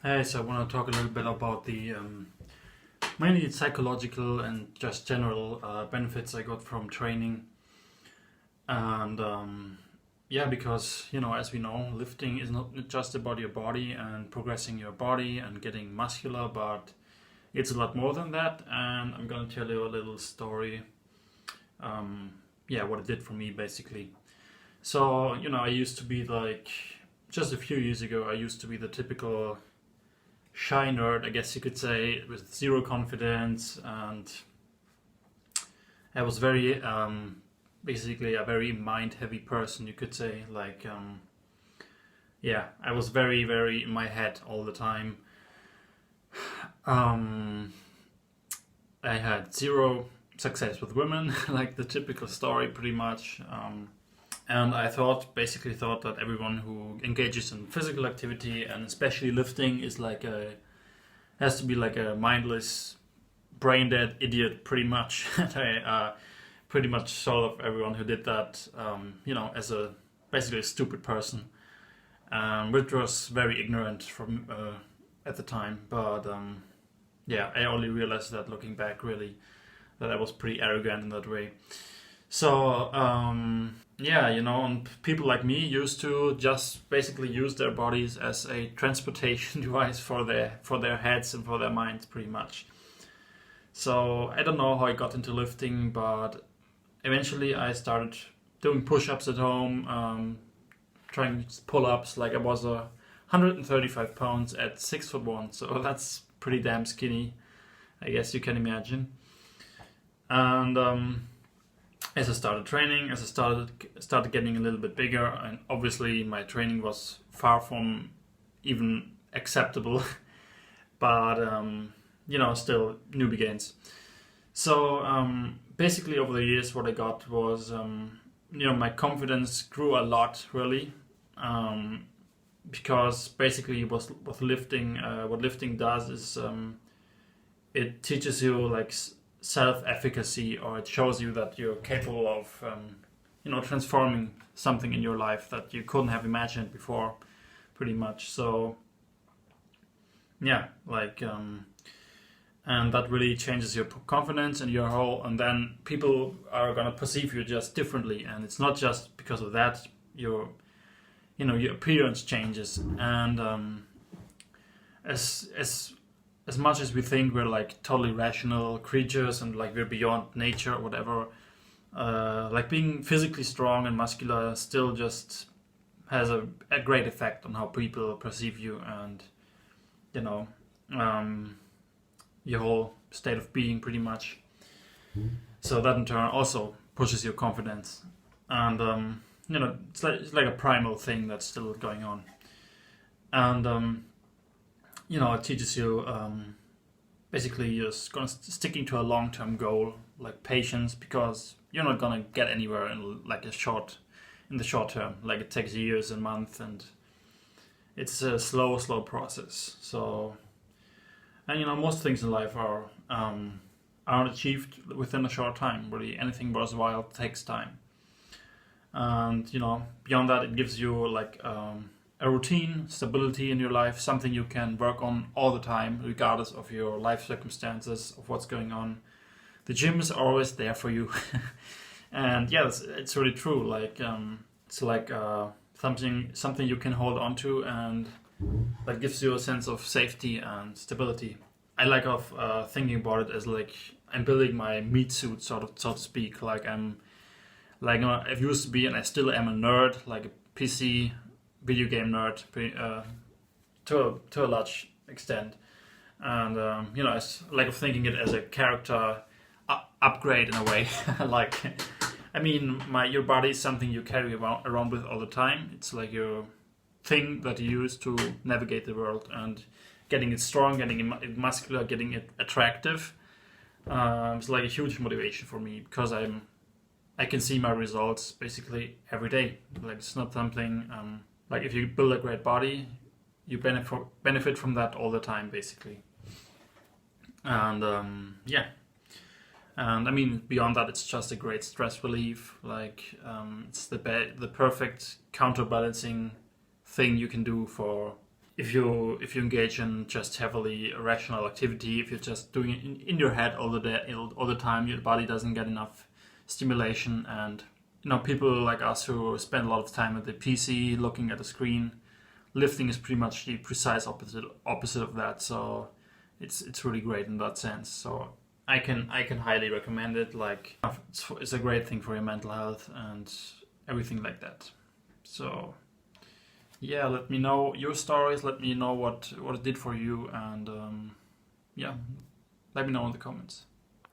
Hey, so I want to talk a little bit about the mainly psychological and just general benefits I got from training. And yeah, because as we know, lifting is not just about your body and progressing your body and getting muscular, but it's a lot more than that. And I'm gonna tell you a little story. Yeah, what it did for me basically. So I used to be like just a few years ago. I used to be the typical shy nerd, I guess you could say, with zero confidence, and I was very basically a very mind-heavy person, you could say. Like, yeah, I was very, very in my head all the time. Um, I had zero success with women, like the typical story, pretty much. And I basically thought that everyone who engages in physical activity and especially lifting is has to be like a mindless, brain dead idiot, pretty much. And I pretty much sort of everyone who did that, as a basically a stupid person, which was very ignorant from at the time. But yeah, I only realized that looking back, really, that I was pretty arrogant in that way. So yeah, and people like me used to just basically use their bodies as a transportation device for their heads and for their minds, pretty much. So I don't know how I got into lifting, but eventually I started doing push-ups at home, trying pull-ups. Like I was 135 pounds at 6'1", so that's pretty damn skinny, I guess you can imagine. And as I started training, as I started getting a little bit bigger, and obviously my training was far from even acceptable, but still new begins. So basically, over the years, what I got was my confidence grew a lot, really, because basically what lifting does is it teaches you like self-efficacy, or it shows you that you're capable of transforming something in your life that you couldn't have imagined before, pretty much. So yeah, like and that really changes your confidence and your whole, and then people are going to perceive you just differently, and it's not just because of that. Your appearance changes, and as much as we think we're like totally rational creatures and like we're beyond nature or whatever, like being physically strong and muscular still just has a great effect on how people perceive you, and you know your whole state of being, pretty much. So that in turn also pushes your confidence, and it's like a primal thing that's still going on, and it teaches you basically you're going to sticking to a long-term goal, like patience, because you're not going to get anywhere in in the short term. Like it takes years and months, and it's a slow process. So, and most things in life aren't achieved within a short time. Really, anything worthwhile takes time, and beyond that, it gives you like a routine, stability in your life, something you can work on all the time, regardless of your life circumstances, of what's going on. The gym is always there for you, and yeah, it's really true. Like it's like something you can hold on to, and that gives you a sense of safety and stability. I like of thinking about it as like I'm building my meat suit, sort of, so to speak. Like I used to be, and I still am a nerd, like a PC video game nerd, to a large extent, and it's like of thinking it as a character upgrade in a way. Like, I mean, your body is something you carry around with all the time. It's like your thing that you use to navigate the world, and getting it strong, getting it muscular, getting it attractive. It's like a huge motivation for me, because I can see my results basically every day. Like it's not something like if you build a great body, you benefit from that all the time, basically. And yeah, and I mean beyond that, it's just a great stress relief. Like it's the perfect counterbalancing thing you can do for if you engage in just heavily rational activity, if you're just doing it in your head all the day, all the time, your body doesn't get enough stimulation. And people like us who spend a lot of time at the PC looking at the screen, lifting is pretty much the precise opposite of that. So it's really great in that sense. So I can highly recommend it. Like it's a great thing for your mental health and everything like that. So yeah, let me know your stories. Let me know what it did for you, and yeah, let me know in the comments.